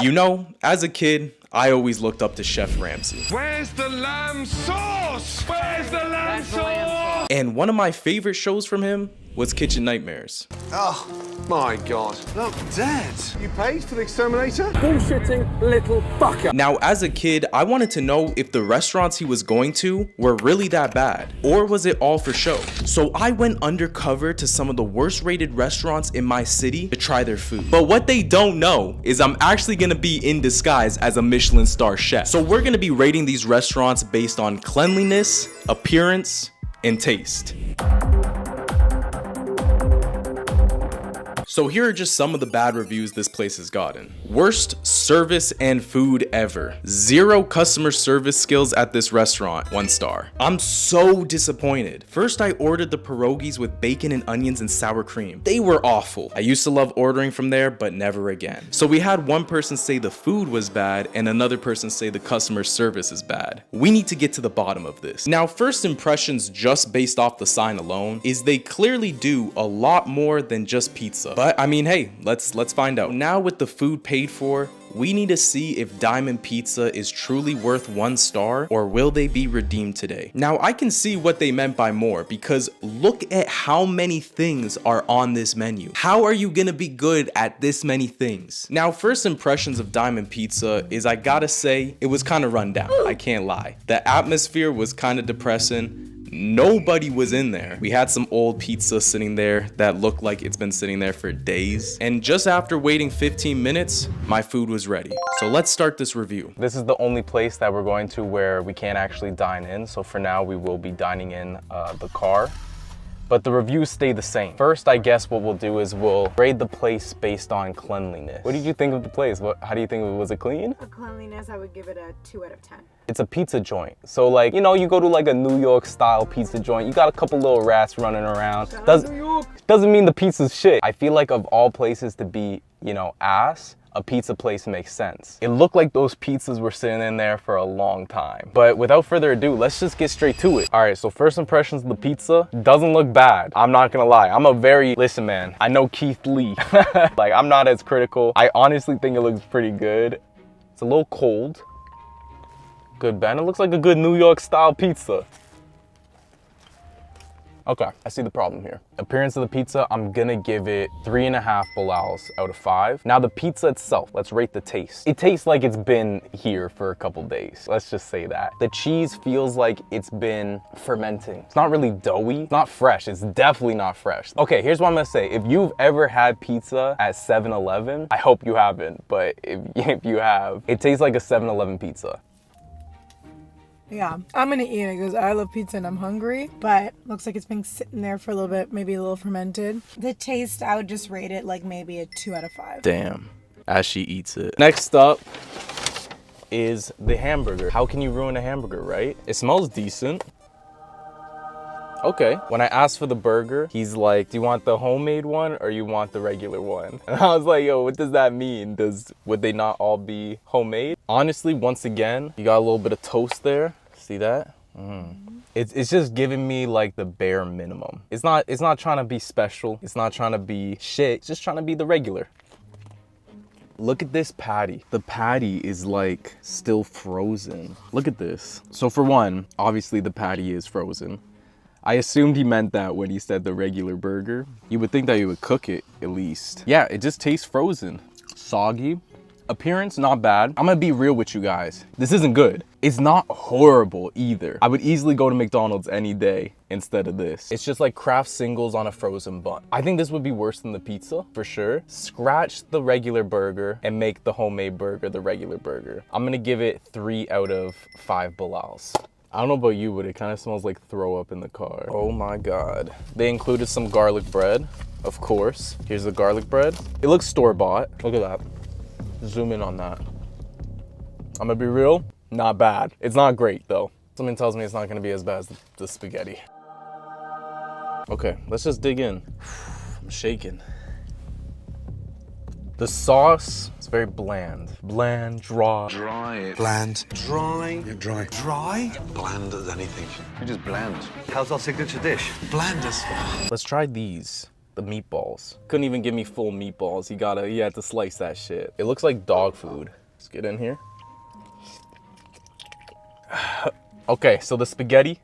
You know, as a kid, I always looked up to Chef Ramsay. Where's the lamb sauce? Where's the lamb sauce? And one of my favorite shows from him was Kitchen Nightmares. Oh, my God. Look, Dad. You paid for the exterminator? Bullshitting little fucker. Now, as a kid, I wanted to know if the restaurants he was going to were really that bad, or was it all for show? So I went undercover to some of the worst rated restaurants in my city to try their food. But what they don't know is I'm actually gonna be in disguise as a Michelin star chef. So we're gonna be rating these restaurants based on cleanliness, appearance, and taste. So here are just some of the bad reviews this place has gotten. Worst service and food ever. 0 customer service skills at this restaurant, 1 star. I'm so disappointed. First I ordered the pierogies with bacon and onions and sour cream. They were awful. I used to love ordering from there, but never again. So we had one person say the food was bad and another person say the customer service is bad. We need to get to the bottom of this. Now, first impressions just based off the sign alone is they clearly do a lot more than just pizza. But I mean, hey, let's find out. Now with the food paid for, we need to see if Diamond Pizza is truly worth 1 star or will they be redeemed today. Now I can see what they meant by more because look at how many things are on this menu. How are you gonna be good at this many things? Now, first impressions of Diamond Pizza is I gotta say, it was kind of run down, I can't lie. The atmosphere was kind of depressing. Nobody was in there. We had some old pizza sitting there that looked like it's been sitting there for days. And just after waiting 15 minutes, my food was ready. So let's start this review. This is the only place that we're going to where we can't actually dine in. So for now, we will be dining in the car. But the reviews stay the same. First, I guess what we'll do is we'll grade the place based on cleanliness. What did you think of the place? How do you think was it clean? For cleanliness, I would give it a 2 out of 10. It's a pizza joint. So like, you know, you go to like a New York style pizza joint, you got a couple little rats running around. Doesn't mean the pizza's shit. I feel like of all places to be, you know, ass, a pizza place makes sense. It looked like those pizzas were sitting in there for a long time. But without further ado, let's just get straight to it. All right, so first impressions of the pizza doesn't look bad. I'm not gonna lie. Listen man, I know Keith Lee. Like, I'm not as critical. I honestly think it looks pretty good. It's a little cold. Good bend. It looks like a good New York style pizza. Okay, I see the problem here. Appearance of the pizza, I'm gonna give it 3.5 Bilaals out of 5. Now the pizza itself, let's rate the taste. It tastes like it's been here for a couple days. Let's just say that. The cheese feels like it's been fermenting. It's not really doughy, it's not fresh. It's definitely not fresh. Okay, here's what I'm gonna say. If you've ever had pizza at 7-Eleven, I hope you haven't, but if you have, it tastes like a 7-Eleven pizza. Yeah, I'm gonna eat it because I love pizza and I'm hungry, but looks like it's been sitting there for a little bit, maybe a little fermented. The taste, I would just rate it like maybe a 2 out of 5. Damn, as she eats it. Next up is the hamburger. How can you ruin a hamburger, right? It smells decent. Okay. When I asked for the burger, he's like, do you want the homemade one or you want the regular one? And I was like, yo, what does that mean? Would they not all be homemade? Honestly, once again, you got a little bit of toast there. See that? It's just giving me like the bare minimum. It's not trying to be special. It's not trying to be shit. It's just trying to be the regular. Look at this patty. The patty is like still frozen. Look at this. So for one, obviously the patty is frozen. I assumed he meant that when he said the regular burger. You would think that he would cook it at least. Yeah, it just tastes frozen. Soggy. Appearance, not bad. I'm gonna be real with you guys. This isn't good. It's not horrible either. I would easily go to McDonald's any day instead of this. It's just like Kraft singles on a frozen bun. I think this would be worse than the pizza, for sure. Scratch the regular burger and make the homemade burger the regular burger. I'm gonna give it 3 out of 5 Bilaals. I don't know about you, but it kind of smells like throw up in the car. Oh my God. They included some garlic bread, of course. Here's the garlic bread. It looks store-bought. Look at that. Zoom in on that. I'm gonna be real, not bad. It's not great though. Something tells me it's not gonna be as bad as the spaghetti. Okay, let's just dig in. I'm shaking. The sauce is very bland. Bland, dry. Dry. Bland. Dry. Yeah, dry. Dry? Bland as anything. You're just bland. How's our signature dish? Bland as... Let's try these. The meatballs. Couldn't even give me full meatballs. He had to slice that shit. It looks like dog food. Let's get in here. Okay, so the spaghetti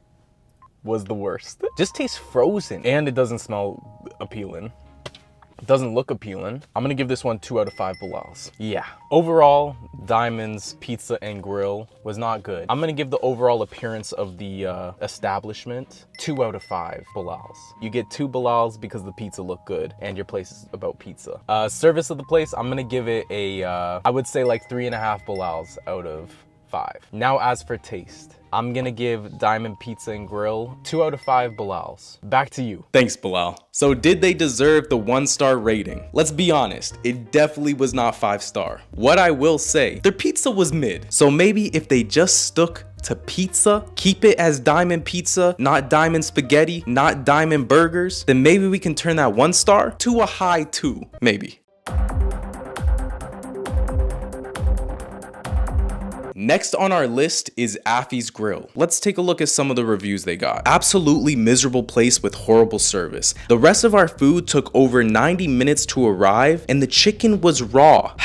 was the worst. Just tastes frozen and it doesn't smell appealing. It doesn't look appealing. I'm gonna give this one 2 out of 5 Bilals. Yeah. Overall, Diamond's Pizza and Grill was not good. I'm gonna give the overall appearance of the establishment 2 out of 5 Bilals. You get 2 Bilals because the pizza looked good and your place is about pizza. Service of the place, I'm gonna give it a, I would say like 3.5 Bilals out of 5. Now as for taste, I'm gonna give Diamond Pizza and Grill 2 out of 5 Bilals. Back to you. Thanks, Bilal. So did they deserve the 1-star rating? Let's be honest, it definitely was not 5-star. What I will say, their pizza was mid. So maybe if they just stuck to pizza, keep it as Diamond Pizza, not Diamond Spaghetti, not Diamond Burgers, then maybe we can turn that 1-star to a high 2, maybe. Next on our list is Affy's Grill. Let's take a look at some of the reviews they got. Absolutely miserable place with horrible service. The rest of our food took over 90 minutes to arrive and the chicken was raw.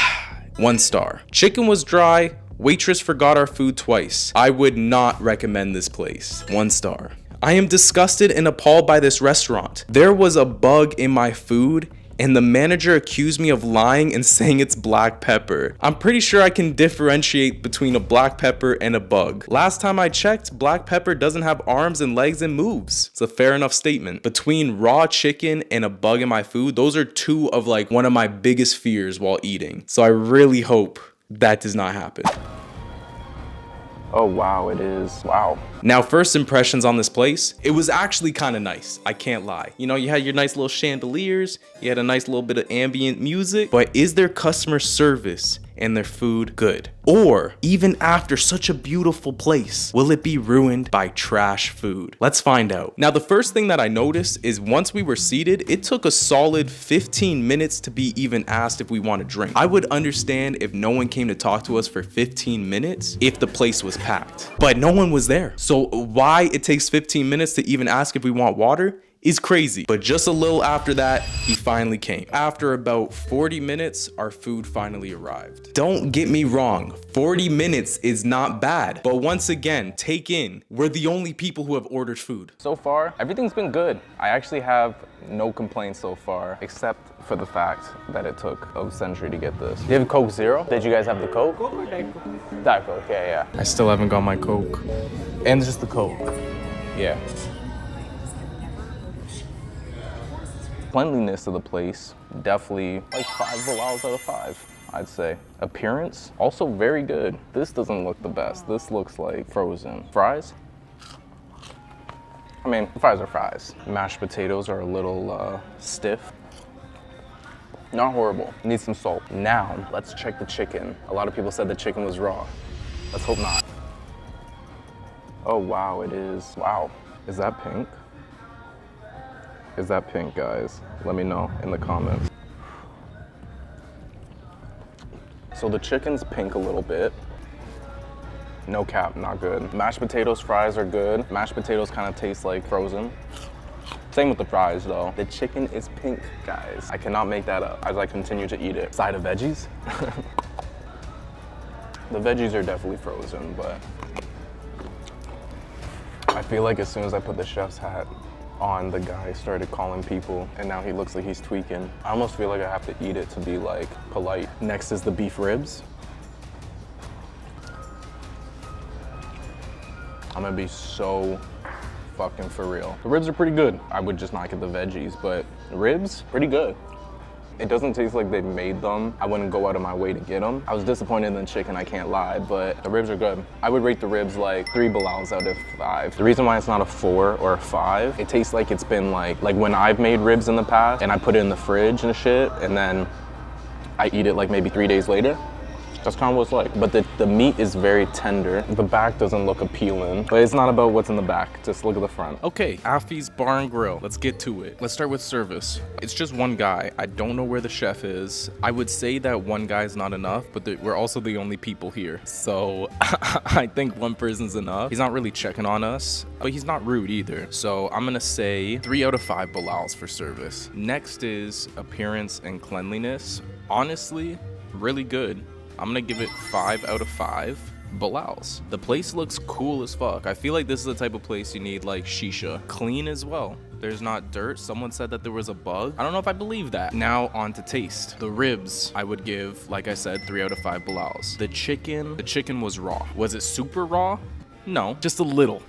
1 star. Chicken was dry. Waitress forgot our food twice. I would not recommend this place. 1 star. I am disgusted and appalled by this restaurant. There was a bug in my food and the manager accused me of lying and saying it's black pepper. I'm pretty sure I can differentiate between a black pepper and a bug. Last time I checked, black pepper doesn't have arms and legs and moves. It's a fair enough statement. Between raw chicken and a bug in my food, those are 2 of like one of my biggest fears while eating. So I really hope that does not happen. Oh wow, it is. Wow. Now, first impressions on this place, it was actually kind of nice. I can't lie. You know, you had your nice little chandeliers, you had a nice little bit of ambient music, but is their customer service and their food good? Or even after such a beautiful place, will it be ruined by trash food? Let's find out. Now, the first thing that I noticed is once we were seated, it took a solid 15 minutes to be even asked if we want to drink. I would understand if no one came to talk to us for 15 minutes if the place was packed, but no one was there. So why it takes 15 minutes to even ask if we want water is crazy. But just a little after that, he finally came. After about 40 minutes, our food finally arrived. Don't get me wrong, 40 minutes is not bad. But once again, take in, we're the only people who have ordered food. So far, everything's been good. I actually have no complaints so far, except for the fact that it took a century to get this. Do you have Coke Zero? Did you guys have the Coke? Diet Coke, yeah. I still haven't got my Coke. And just the Coke, yeah. Cleanliness of the place, definitely like 5 Bilals out of 5, I'd say. Appearance, also very good. This doesn't look the best. This looks like frozen. Fries? I mean, fries are fries. Mashed potatoes are a little stiff. Not horrible. Need some salt. Now, let's check the chicken. A lot of people said the chicken was raw. Let's hope not. Oh wow, it is. Wow. Is that pink? Is that pink, guys? Let me know in the comments. So the chicken's pink a little bit. No cap, not good. Mashed potatoes, fries are good. Mashed potatoes kind of taste like frozen. Same with the fries though. The chicken is pink, guys. I cannot make that up as I continue to eat it. Side of veggies. The veggies are definitely frozen, but I feel like as soon as I put the chef's hat on, the guy started calling people and now he looks like he's tweaking. I almost feel like I have to eat it to be like polite. Next is the beef ribs. I'm gonna be so fucking for real. The ribs are pretty good. I would just not get the veggies, but the ribs, pretty good. It doesn't taste like they've made them. I wouldn't go out of my way to get them. I was disappointed in the chicken, I can't lie, but the ribs are good. I would rate the ribs like 3 Bilals out of 5. The reason why it's not a 4 or a 5, it tastes like it's been like when I've made ribs in the past and I put it in the fridge and shit, and then I eat it like maybe 3 days later. That's kind of what it's like. But the meat is very tender. The back doesn't look appealing, but it's not about what's in the back. Just look at the front. Okay, Affy's Bar and Grill. Let's get to it. Let's start with service. It's just one guy. I don't know where the chef is. I would say that one guy is not enough, but we're also the only people here. So I think one person's enough. He's not really checking on us, but he's not rude either. So I'm gonna say 3 out of 5 Bilals for service. Next is appearance and cleanliness. Honestly, really good. I'm gonna give it 5 out of 5 Bilals. The place looks cool as fuck. I feel like this is the type of place you need like shisha. Clean as well. There's not dirt. Someone said that there was a bug. I don't know if I believe that. Now on to taste. The ribs, I would give, like I said, 3 out of 5 Bilals. The chicken was raw. Was it super raw? No, just a little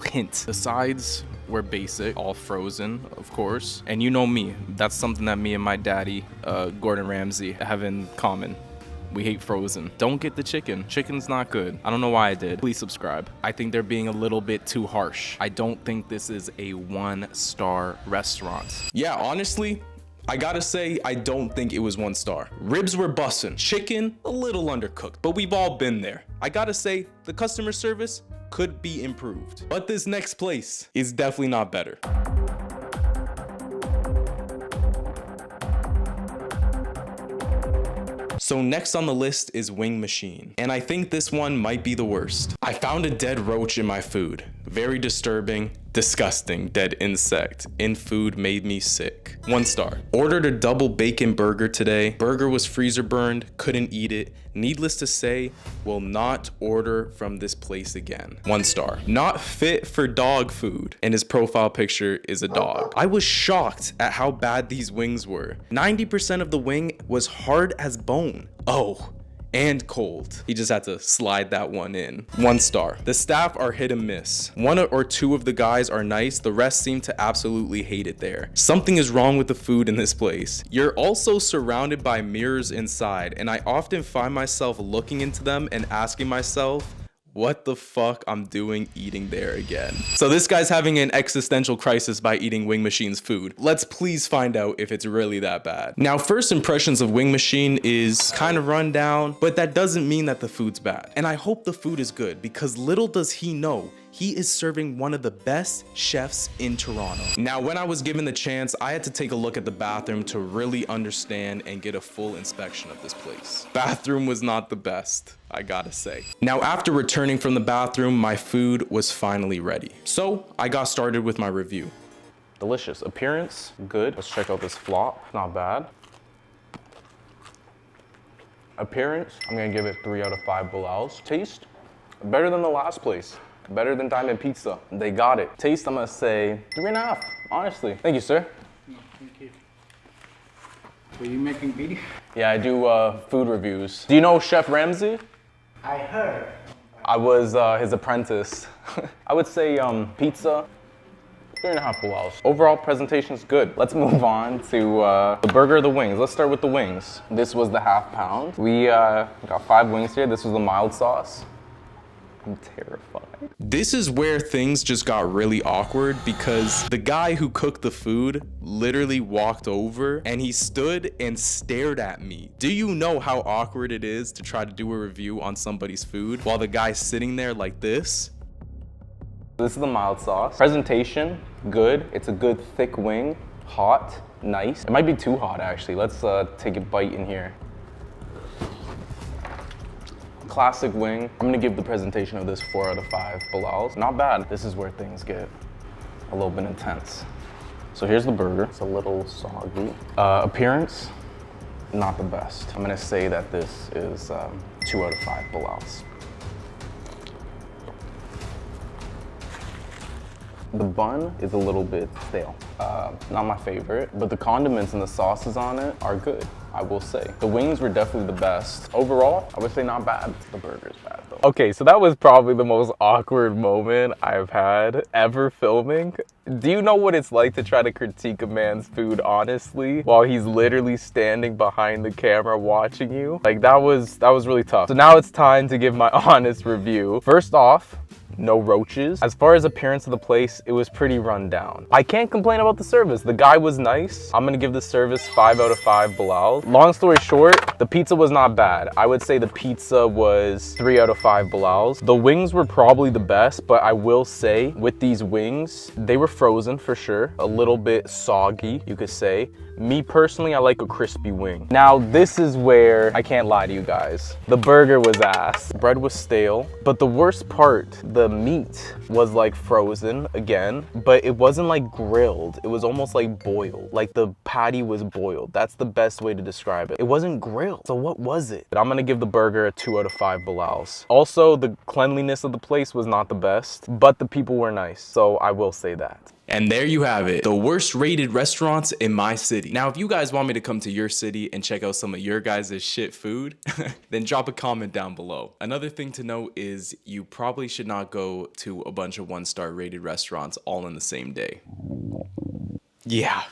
hint. The sides were basic, all frozen, of course. And you know me, that's something that me and my daddy, Gordon Ramsay, have in common. We hate frozen. Don't get the chicken. Chicken's not good. I don't know why I did. Please subscribe. I think they're being a little bit too harsh. I don't think this is a 1-star restaurant. Yeah, honestly, I gotta say, I don't think it was 1 star. Ribs were bussin'. Chicken, a little undercooked, but we've all been there. I gotta say, the customer service could be improved. But this next place is definitely not better. So next on the list is Wing Machine, and I think this one might be the worst. I found a dead roach in my food. Very disturbing, disgusting, dead insect in food made me sick. 1 star. Ordered a double bacon burger today. Burger was freezer burned, couldn't eat it. Needless to say, will not order from this place again. 1 star. Not fit for dog food, and his profile picture is a dog. I was shocked at how bad these wings were. 90% of the wing was hard as bone. Oh, and cold. He just had to slide that one in. 1 star. The staff are hit and miss. 1 or 2 of the guys are nice. The rest seem to absolutely hate it there. Something is wrong with the food in this place. You're also surrounded by mirrors inside, and I often find myself looking into them and asking myself, what the fuck I'm doing eating there again? So this guy's having an existential crisis by eating Wing Machine's food. Let's please find out if it's really that bad. Now, first impressions of Wing Machine is kind of run down, but that doesn't mean that the food's bad. And I hope the food is good, because little does he know, he is serving one of the best chefs in Toronto. Now, when I was given the chance, I had to take a look at the bathroom to really understand and get a full inspection of this place. Bathroom was not the best, I gotta say. Now, after returning from the bathroom, my food was finally ready. So I got started with my review. Delicious. Appearance, good. Let's check out this flop, not bad. Appearance, I'm gonna give it 3 out of 5 Bilals. Taste, better than the last place. Better than Diamond Pizza. They got it. Taste, I'm gonna say 3.5, honestly. Thank you, sir. No, thank you. Were you making video? Yeah, I do food reviews. Do you know Chef Ramsay? I heard. I was his apprentice. I would say pizza, 3.5 Bilals. Overall presentation is good. Let's move on to the burger or the wings. Let's start with the wings. This was the half pound. We got 5 wings here. This was the mild sauce. I'm terrified. This is where things just got really awkward, because the guy who cooked the food literally walked over and he stood and stared at me. Do you know how awkward it is to try to do a review on somebody's food while the guy's sitting there like this? This is the mild sauce. Presentation, good. It's a good thick wing. Hot, nice. It might be too hot actually. Let's take a bite in here. Classic wing. I'm gonna give the presentation of this 4 out of 5 Bilals. Not bad. This is where things get a little bit intense. So here's the burger. It's a little soggy. Appearance, not the best. I'm gonna say that this is 2 out of 5 Bilals. The bun is a little bit stale. Not my favorite, but the condiments and the sauces on it are good, I will say. The wings were definitely the best. Overall, I would say not bad. The burger's bad though. Okay, so that was probably the most awkward moment I've had ever filming. Do you know what it's like to try to critique a man's food honestly while he's literally standing behind the camera watching you? Like that was really tough. So now it's time to give my honest review. First off, no roaches. As far as appearance of the place, it was pretty run down. I can't complain about the service. The guy was nice. I'm gonna give the service 5 out of 5 Bilal. Long story short, the pizza was not bad. I would say the pizza was 3 out of 5 Bilals. The wings were probably the best, but I will say with these wings, they were frozen for sure. A little bit soggy, you could say. Me personally, I like a crispy wing. Now, this is where I can't lie to you guys. The burger was ass. Bread was stale, but the worst part, the meat was like frozen again, but it wasn't like grilled. It was almost like boiled. Like the patty was boiled. That's the best way to describe it. It wasn't grilled. So what was it? I'm gonna give the burger a 2 out of 5 Bilals. Also, the cleanliness of the place was not the best, but the people were nice. So I will say that. And there you have it, the worst rated restaurants in my city. Now, if you guys want me to come to your city and check out some of your guys' shit food, then drop a comment down below. Another thing to note is you probably should not go to a bunch of 1-star rated restaurants all in the same day. Yeah.